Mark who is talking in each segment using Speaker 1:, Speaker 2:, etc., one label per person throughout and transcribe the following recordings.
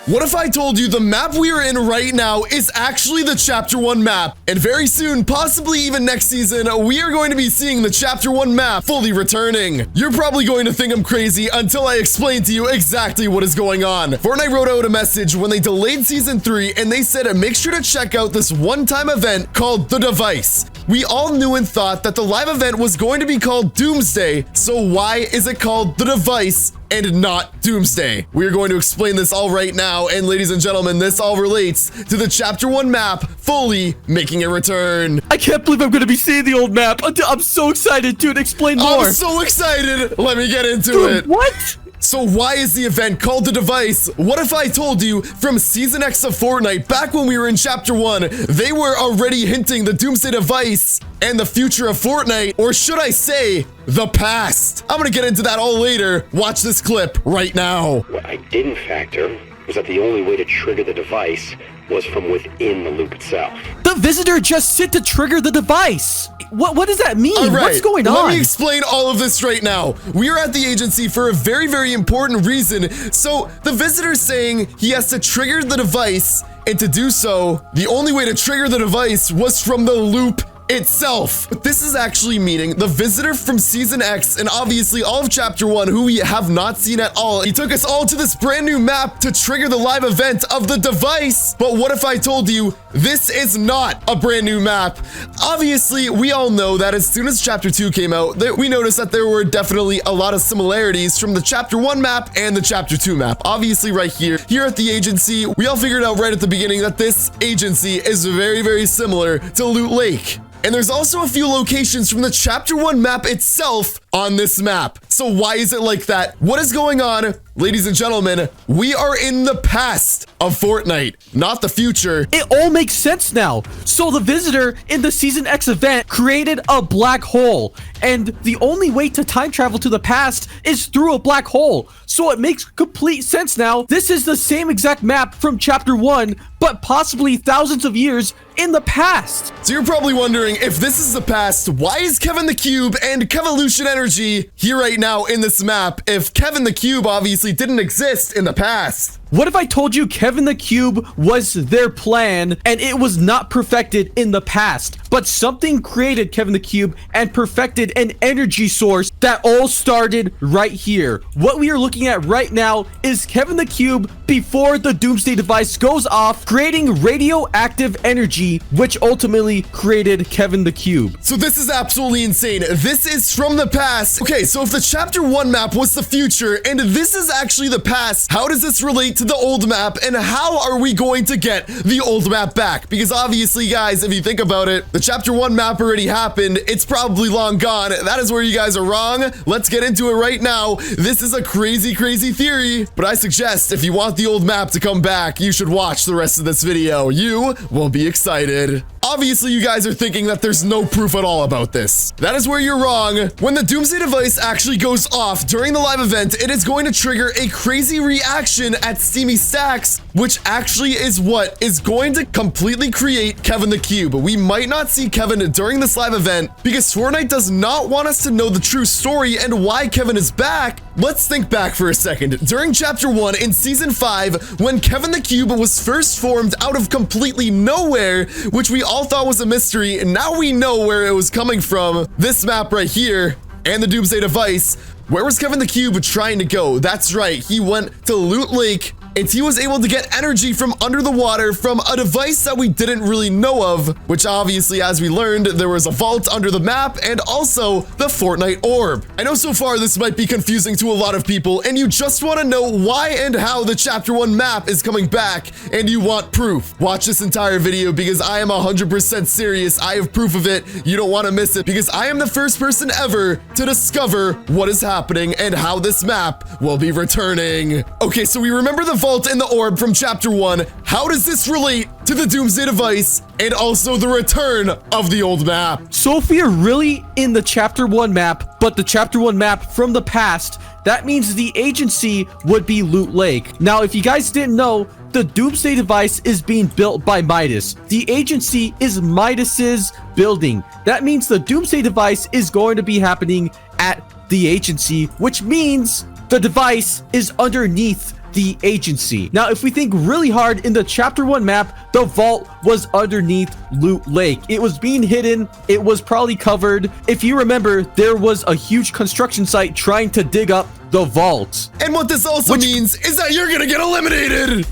Speaker 1: What if I told you the map we are in right now is actually the Chapter 1 map? And very soon, possibly even next season, we are going to be seeing the Chapter 1 map fully returning. You're probably going to think I'm crazy until I explain to you exactly what is going on. Fortnite wrote out a message when they delayed Season 3, and they said make sure to check out this one-time event called The Device. We all knew and thought that the live event was going to be called Doomsday, so why is it called The Device and not Doomsday? We are going to explain this all right now, and ladies and gentlemen, this all relates to the Chapter 1 map fully making a return.
Speaker 2: I can't believe I'm going to be seeing the old map. I'm so excited, dude. Explain more.
Speaker 1: I'm so excited. Let me get into it.
Speaker 2: What?
Speaker 1: So why is the event called The Device? What if I told you from Season X of Fortnite, back when we were in Chapter 1, they were already hinting the Doomsday Device and the future of Fortnite, or should I say, the past? I'm gonna get into that all later. Watch this clip right now.
Speaker 3: What I didn't factor was that the only way to trigger the device was from within the loop itself.
Speaker 2: The visitor just said to trigger the device. What does that mean?
Speaker 1: All right,
Speaker 2: what's going on?
Speaker 1: Let me explain all of this right now. We are at the agency for a very, very important reason. So the visitor's saying he has to trigger the device, and to do so, the only way to trigger the device was from the loop itself. But this is actually meaning the visitor from Season X and obviously all of Chapter 1, who we have not seen at all. He took us all to this brand new map to trigger the live event of the device. But what if I told you this is not a brand new map? Obviously, we all know that as soon as Chapter 2 came out, we noticed that there were definitely a lot of similarities from the Chapter 1 map and the Chapter 2 map. Obviously, right here at the agency, we all figured out right at the beginning that this agency is very, very similar to Loot Lake. And there's also a few locations from the Chapter 1 map itself on this map. So why is it like that? What is going on? Ladies and gentlemen, we are in the past of Fortnite, not the future.
Speaker 2: It all makes sense now. So the visitor in the Season X event created a black hole, and the only way to time travel to the past is through a black hole. So it makes complete sense now. This is the same exact map from Chapter 1, but possibly thousands of years in the past.
Speaker 1: So you're probably wondering, if this is the past, why is Kevin the Cube and Kevolution Energy here right now in this map if Kevin the Cube obviously didn't exist in the past?
Speaker 2: What if I told you Kevin the Cube was their plan and it was not perfected in the past, but something created Kevin the Cube and perfected an energy source that all started right here? What we are looking at right now is Kevin the Cube before the Doomsday device goes off, creating radioactive energy, which ultimately created Kevin the Cube.
Speaker 1: So this is absolutely insane. This is from the past. Okay, so if the Chapter 1 map was the future and this is actually the past, how does this relate to the old map, and how are we going to get the old map back? Because obviously, guys, if you think about it, the Chapter 1 map already happened. It's probably long gone. That is where you guys are wrong. Let's get into it right now. This is a crazy, crazy theory, but I suggest if you want the old map to come back, you should watch the rest of this video. You will be excited. Obviously, you guys are thinking that there's no proof at all about this. That is where you're wrong. When the Doomsday device actually goes off during the live event, it is going to trigger a crazy reaction at Steamy Stacks, which actually is what is going to completely create Kevin the Cube. We might not see Kevin during this live event because Fortnite does not want us to know the true story and why Kevin is back. Let's think back for a second. During Chapter 1 in Season 5, when Kevin the Cube was first formed out of completely nowhere, which we all thought was a mystery, and now we know where it was coming from. This map right here and the Doomsday device. Where was Kevin the Cube trying to go? That's right, he went to Loot Lake, and he was able to get energy from under the water from a device that we didn't really know of, which obviously, as we learned, there was a vault under the map and also the Fortnite orb. I know so far this might be confusing to a lot of people, and you just want to know why and how the Chapter 1 map is coming back, and you want proof. Watch this entire video because I am 100% serious. I have proof of it. You don't want to miss it because I am the first person ever to discover what is happening and how this map will be returning. Okay, so we remember the vault and the orb from Chapter 1. How does this relate to the Doomsday device and also the return of the old map?
Speaker 2: So if we are really in the Chapter 1 map, but the Chapter 1 map from the past, that means the agency would be Loot Lake. Now, if you guys didn't know, the Doomsday device is being built by Midas. The agency is Midas's building. That means the Doomsday device is going to be happening at the agency, which means the device is underneath the agency. Now, if we think really hard, in the chapter 1 map, the vault was underneath Loot Lake. It was being hidden. It was probably covered. If you remember, there was a huge construction site trying to dig up the vault.
Speaker 1: And what this also means is that you're gonna get eliminated.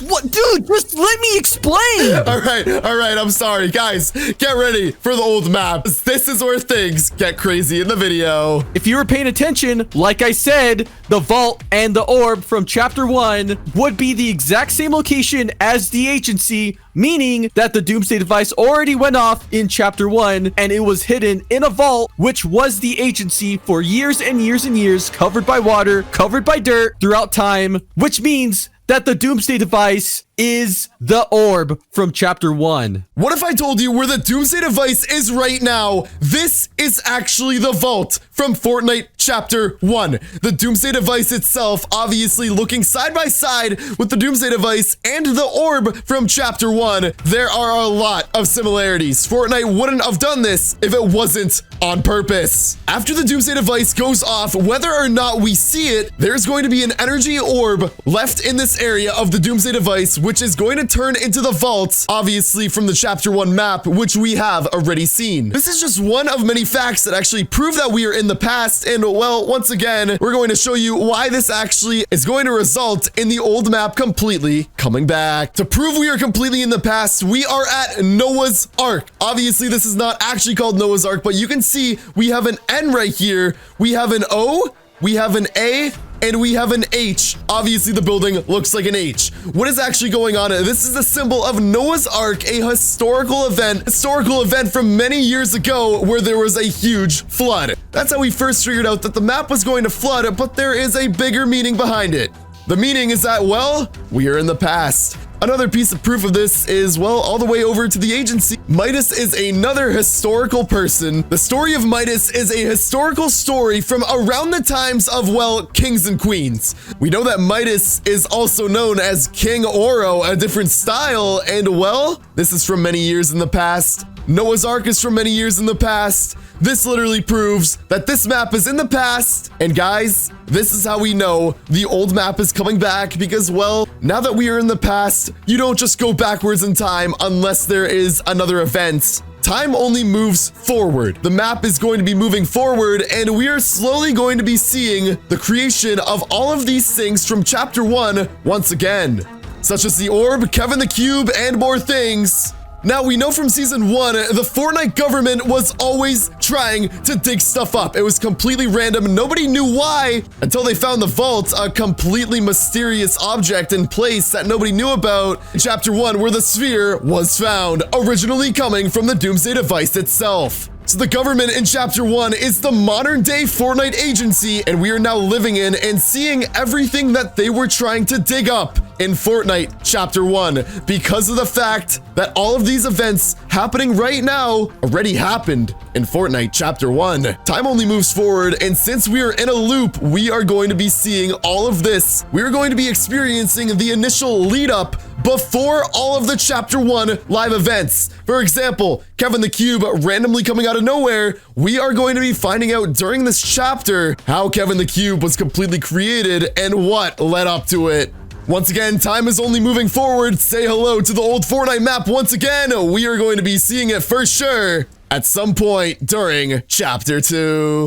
Speaker 2: What, dude? Just let me explain.
Speaker 1: All right, I'm sorry. Guys, get ready for the old map. This is where things get crazy in the video.
Speaker 2: If you were paying attention, like I said, the vault and the orb from chapter 1 would be the exact same location as the agency, meaning that the Doomsday device already went off in chapter 1 and it was hidden in a vault, which was the agency for years and years and years, covered by water, covered by dirt throughout time, which means that the Doomsday device is the orb from chapter 1.
Speaker 1: What if I told you where the Doomsday device is right now? This is actually the vault from Fortnite chapter 1. The Doomsday device itself, obviously looking side by side with the Doomsday device and the orb from chapter 1. There are a lot of similarities. Fortnite wouldn't have done this if it wasn't on purpose. After the Doomsday device goes off, whether or not we see it, there's going to be an energy orb left in this area of the Doomsday device, which is going to turn into the vault, obviously from the chapter 1 map, which we have already seen. This is just one of many facts that actually prove that we are in the past, and well, once again, we're going to show you why this actually is going to result in the old map completely coming back. To prove we are completely in the past, we are at Noah's Ark. Obviously, this is not actually called Noah's Ark, but you can see we have an N right here, we have an O, we have an A, and we have an H. Obviously, the building looks like an H. What is actually going on? This is the symbol of Noah's Ark, a historical event from many years ago where there was a huge flood. That's how we first figured out that the map was going to flood, but there is a bigger meaning behind it. The meaning is that, well, we are in the past. Another piece of proof of this is, well, all the way over to the agency. Midas is another historical person. The story of Midas is a historical story from around the times of, well, kings and queens. We know that Midas is also known as King Oro, a different style, and, well, this is from many years in the past. Noah's Ark is from many years in the past. This literally proves that this map is in the past. And guys, this is how we know the old map is coming back because, well, now that we are in the past, you don't just go backwards in time unless there is another event. Time only moves forward. The map is going to be moving forward, and we are slowly going to be seeing the creation of all of these things from chapter 1 once again, such as the orb, Kevin the Cube, and more things. Now, we know from season 1, the Fortnite government was always trying to dig stuff up. It was completely random. Nobody knew why until they found the vault, a completely mysterious object in place that nobody knew about in chapter 1, where the sphere was found, originally coming from the Doomsday device itself. So the government in chapter 1 is the modern day Fortnite agency, and we are now living in and seeing everything that they were trying to dig up in Fortnite chapter 1 because of the fact that all of these events happening right now already happened in Fortnite chapter 1. Time only moves forward, and since we are in a loop, we are going to be seeing all of this. We're going to be experiencing the initial lead up before all of the chapter 1 live events. For example, Kevin the Cube randomly coming out of nowhere. We are going to be finding out during this chapter how Kevin the Cube was completely created and what led up to it. Once again, time is only moving forward. Say hello to the old Fortnite map once again. We are going to be seeing it for sure at some point during chapter 2.